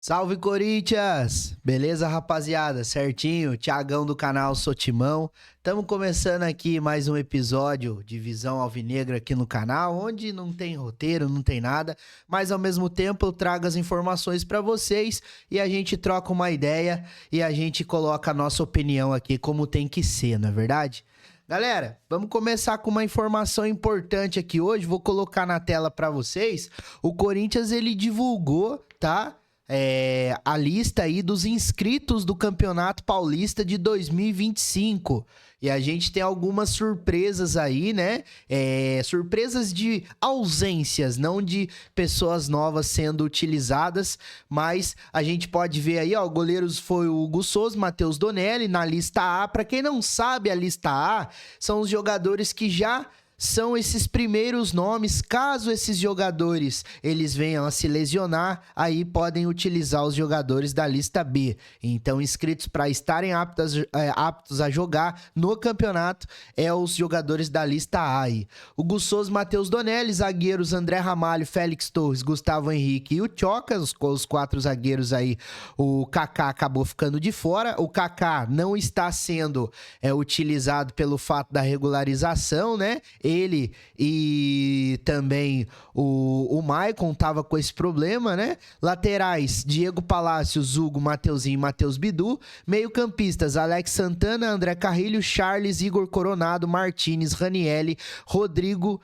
Salve Corinthians! Beleza, rapaziada? Certinho? Thiagão do canal Sotimão. Estamos começando aqui mais um episódio de Visão Alvinegra aqui no canal, onde não tem roteiro, não tem nada, mas ao mesmo tempo eu trago as informações para vocês e a gente troca uma ideia e a gente coloca a nossa opinião aqui como tem que ser, não é verdade? Galera, vamos começar com uma informação importante aqui hoje, vou colocar na tela para vocês. O Corinthians, ele divulgou, tá? A lista aí dos inscritos do Campeonato Paulista de 2025. E a gente tem algumas surpresas aí, né? Surpresas de ausências, não de pessoas novas sendo utilizadas. Mas a gente pode ver aí, ó, goleiros foi o Hugo Souza, Matheus Donelli na lista A. Para quem não sabe, a lista A são os jogadores que já são esses primeiros nomes. Caso esses jogadores eles venham a se lesionar, aí podem utilizar os jogadores da lista B. Então, inscritos para estarem aptos a jogar no campeonato é os jogadores da lista A aí. O Hugo Souza, Matheus Donelli, zagueiros André Ramalho, Félix Torres, Gustavo Henrique e o Tchoca, os quatro zagueiros aí. O Kaká acabou ficando de fora. O Kaká não está sendo utilizado pelo fato da regularização, né? Ele e também o Maicon tava com esse problema, né? Laterais, Diego Palacios, Hugo, Mateuzinho e Matheus Bidu. Meio-campistas, Alex Santana, André Carrilho, Charles, Igor Coronado, Martínez, Ranielli, Rodrigo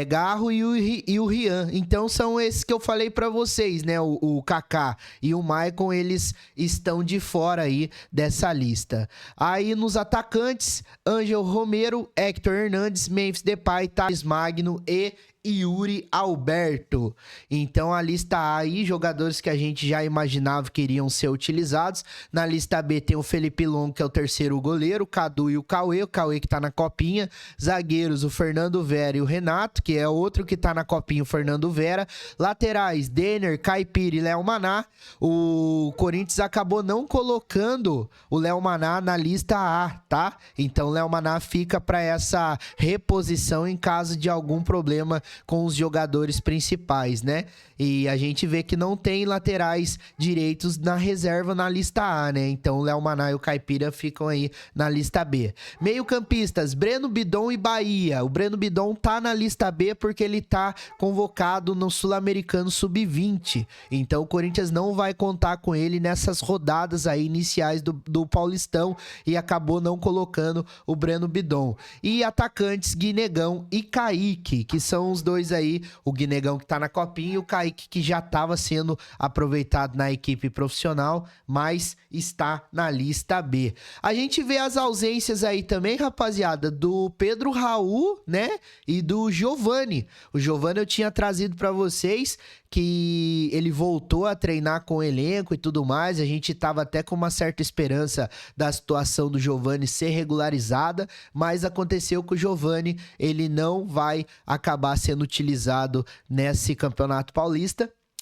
Garro e o Rian. Então são esses que eu falei pra vocês, né? O Kaká e o Maicon, eles estão de fora aí dessa lista. Aí nos atacantes, Ângel Romero, Hector Hernandes, Memphis Depay, Thales Magno e Yuri Alberto. Então a lista A aí, jogadores que a gente já imaginava que iriam ser utilizados. Na lista B tem o Felipe Longo, que é o terceiro goleiro, o Cadu e o Cauê que tá na copinha. Zagueiros, o Fernando Vera e o Renato, que é outro que tá na copinha, o Fernando Vera. Laterais, Denner, Caipira e Léo Maná. O Corinthians acabou não colocando o Léo Maná na lista A, tá? Então o Léo Maná fica para essa reposição em caso de algum problema com os jogadores principais, né? E a gente vê que não tem laterais direitos na reserva na lista A, né? Então o Léo Maná e o Caipira ficam aí na lista B. Meio-campistas, Breno Bidon e Bahia. O Breno Bidon tá na lista B porque ele tá convocado no Sul-Americano Sub-20. Então o Corinthians não vai contar com ele nessas rodadas aí iniciais do Paulistão e acabou não colocando o Breno Bidon. E atacantes, Guinegão e Kaique, que são os dois aí, o Guinegão que tá na copinha e o Kaique que já estava sendo aproveitado na equipe profissional, mas está na lista B. A gente vê as ausências aí também, rapaziada, do Pedro Raul, né, e do Giovani. O Giovani eu tinha trazido para vocês que ele voltou a treinar com o elenco e tudo mais. A gente tava até com uma certa esperança da situação do Giovani ser regularizada, mas aconteceu que o Giovani, ele não vai acabar sendo utilizado nesse Campeonato Paulista.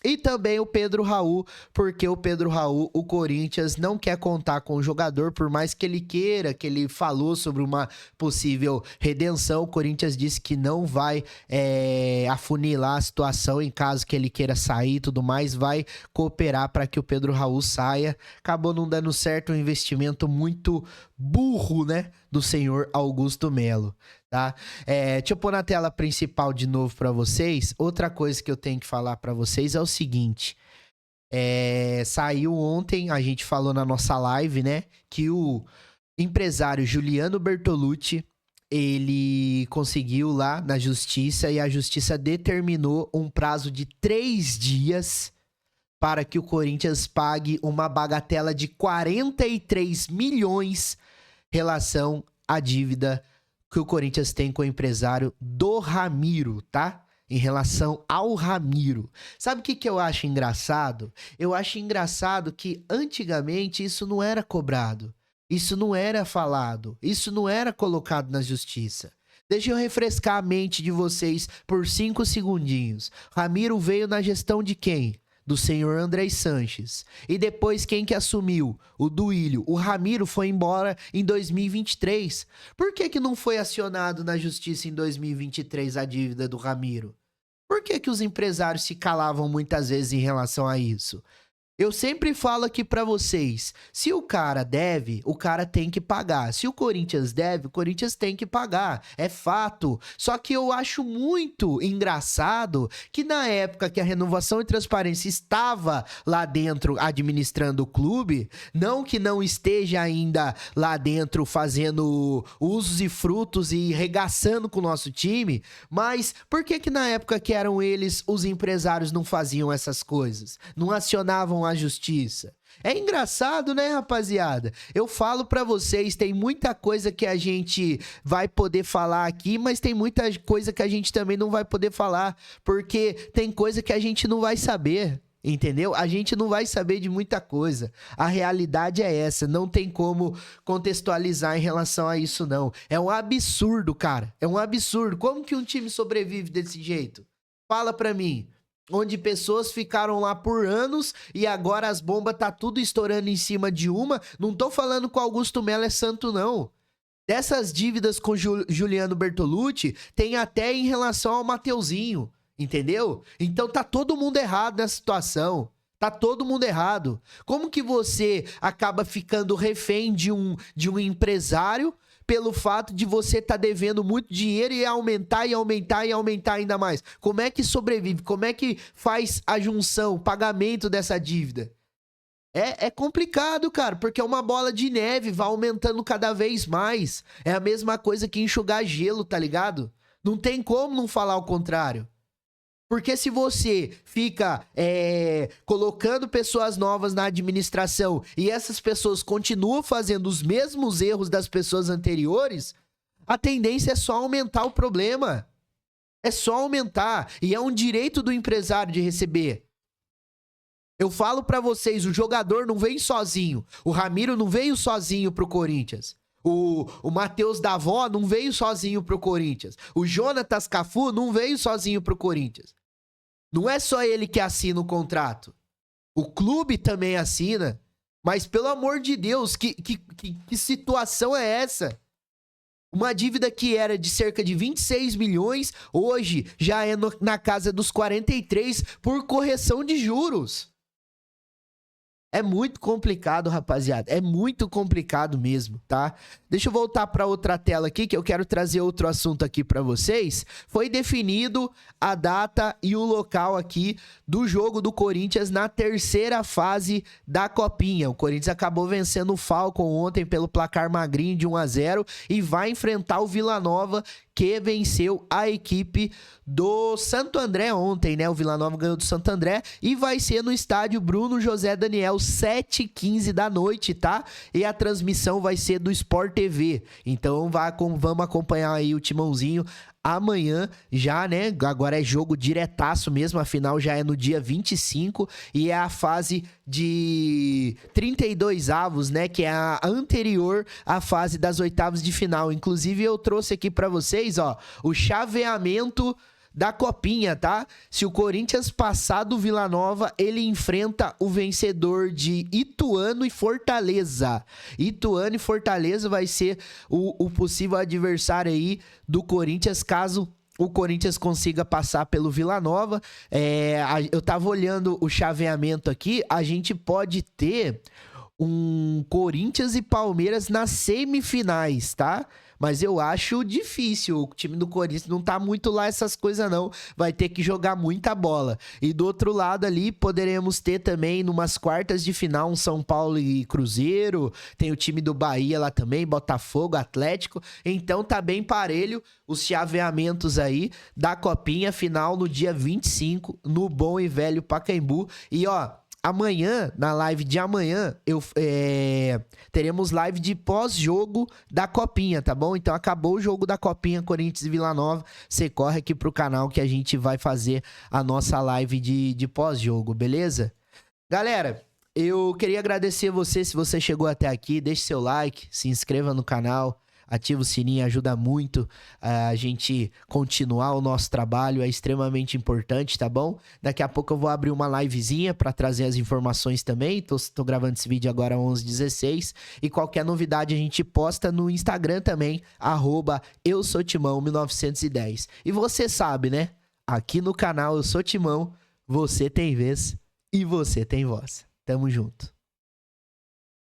E também o Pedro Raul, porque o Pedro Raul, o Corinthians não quer contar com o jogador, por mais que ele queira, que ele falou sobre uma possível redenção. O Corinthians disse que não vai afunilar a situação em caso que ele queira sair e tudo mais, vai cooperar para que o Pedro Raul saia. Acabou não dando certo, um investimento muito burro, né, do senhor Augusto Melo. Tá? Deixa eu pôr na tela principal de novo para vocês. Outra coisa que eu tenho que falar para vocês é o seguinte. Saiu ontem, a gente falou na nossa live, né? Que o empresário Juliano Bertolucci, ele conseguiu lá na justiça e a justiça determinou um prazo de 3 dias para que o Corinthians pague uma bagatela de 43 milhões em relação à dívida que o Corinthians tem com o empresário do Ramiro, tá? Em relação ao Ramiro. Sabe o que eu acho engraçado? Eu acho engraçado que antigamente isso não era cobrado. Isso não era falado. Isso não era colocado na justiça. Deixa eu refrescar a mente de vocês por 5 segundinhos. Ramiro veio na gestão de quem? Do senhor André Sanches. E depois quem que assumiu? O Duílio. O Ramiro foi embora em 2023. Por que não foi acionado na justiça em 2023 a dívida do Ramiro? Por que os empresários se calavam muitas vezes em relação a isso? Eu sempre falo aqui pra vocês, se o cara deve, o cara tem que pagar. Se o Corinthians deve, o Corinthians tem que pagar. É fato. Só que eu acho muito engraçado que na época que a Renovação e Transparência estava lá dentro administrando o clube, não que não esteja ainda lá dentro fazendo usos e frutos e regaçando com o nosso time, mas por que na época que eram eles, os empresários, não faziam essas coisas? Não acionavam a justiça? É engraçado, né, rapaziada? Eu falo pra vocês, tem muita coisa que a gente vai poder falar aqui, mas tem muita coisa que a gente também não vai poder falar, porque tem coisa que a gente não vai saber. Entendeu? A gente não vai saber de muita coisa. A realidade é essa. Não tem como contextualizar em relação a isso, não. É um absurdo, cara. É um absurdo. Como que um time sobrevive desse jeito? Fala pra mim. Onde pessoas ficaram lá por anos e agora as bombas tá tudo estourando em cima de uma. Não tô falando que o Augusto Melo é santo, não. Dessas dívidas com Juliano Bertolucci, tem até em relação ao Mateuzinho. Entendeu? Então tá todo mundo errado nessa situação. Tá todo mundo errado. Como que você acaba ficando refém de um empresário pelo fato de você estar devendo muito dinheiro e aumentar e aumentar e aumentar ainda mais? Como é que sobrevive? Como é que faz a junção, o pagamento dessa dívida? É complicado, cara, porque é uma bola de neve, vai aumentando cada vez mais. É a mesma coisa que enxugar gelo, tá ligado? Não tem como não falar o contrário. Porque se você fica colocando pessoas novas na administração e essas pessoas continuam fazendo os mesmos erros das pessoas anteriores, a tendência é só aumentar o problema. É só aumentar. E é um direito do empresário de receber. Eu falo pra vocês, o jogador não veio sozinho. O Ramiro não veio sozinho pro Corinthians. O Matheus Davó não veio sozinho pro Corinthians. O Jonatas Cafu não veio sozinho pro Corinthians. Não é só ele que assina o contrato. O clube também assina. Mas, pelo amor de Deus, que situação é essa? Uma dívida que era de cerca de 26 milhões, hoje já é na casa dos 43 por correção de juros. É muito complicado, rapaziada. É muito complicado mesmo, tá? Deixa eu voltar para outra tela aqui, que eu quero trazer outro assunto aqui para vocês. Foi definido a data e o local aqui do jogo do Corinthians na terceira fase da Copinha. O Corinthians acabou vencendo o Falcon ontem pelo placar magrinho de 1-0 e vai enfrentar o Vila Nova, que venceu a equipe do Santo André ontem, né? O Vila Nova ganhou do Santo André e vai ser no estádio Bruno José Daniel, 7h15 da noite, tá? E a transmissão vai ser do Sport TV. Então vamos acompanhar aí o Timãozinho amanhã já, né? Agora é jogo diretaço mesmo, a final já é no dia 25 e é a fase de 32 avos, né? Que é a anterior à fase das oitavas de final. Inclusive eu trouxe aqui pra vocês, ó, o chaveamento da Copinha, tá? Se o Corinthians passar do Vila Nova, ele enfrenta o vencedor de Ituano e Fortaleza. Ituano e Fortaleza vai ser o possível adversário aí do Corinthians, caso o Corinthians consiga passar pelo Vila Nova. Eu tava olhando o chaveamento aqui, a gente pode ter um Corinthians e Palmeiras nas semifinais, tá? Mas eu acho difícil, o time do Corinthians não tá muito lá essas coisas não, vai ter que jogar muita bola. E do outro lado ali, poderemos ter também, numas quartas de final, um São Paulo e Cruzeiro, tem o time do Bahia lá também, Botafogo, Atlético, então tá bem parelho os chaveamentos aí da Copinha, final no dia 25, no bom e velho Pacaembu. E ó, amanhã, na live de amanhã, teremos live de pós-jogo da Copinha, tá bom? Então acabou o jogo da Copinha, Corinthians e Vila Nova, você corre aqui pro canal que a gente vai fazer a nossa live de pós-jogo, beleza? Galera, eu queria agradecer você, se você chegou até aqui, deixe seu like, se inscreva no canal, ativa o sininho, ajuda muito a gente continuar o nosso trabalho, é extremamente importante, tá bom? Daqui a pouco eu vou abrir uma livezinha para trazer as informações também, tô gravando esse vídeo agora 11h16, e qualquer novidade a gente posta no Instagram também, @eusoutimão1910. E você sabe, né? Aqui no canal Eu Sou Timão, você tem vez e você tem voz. Tamo junto.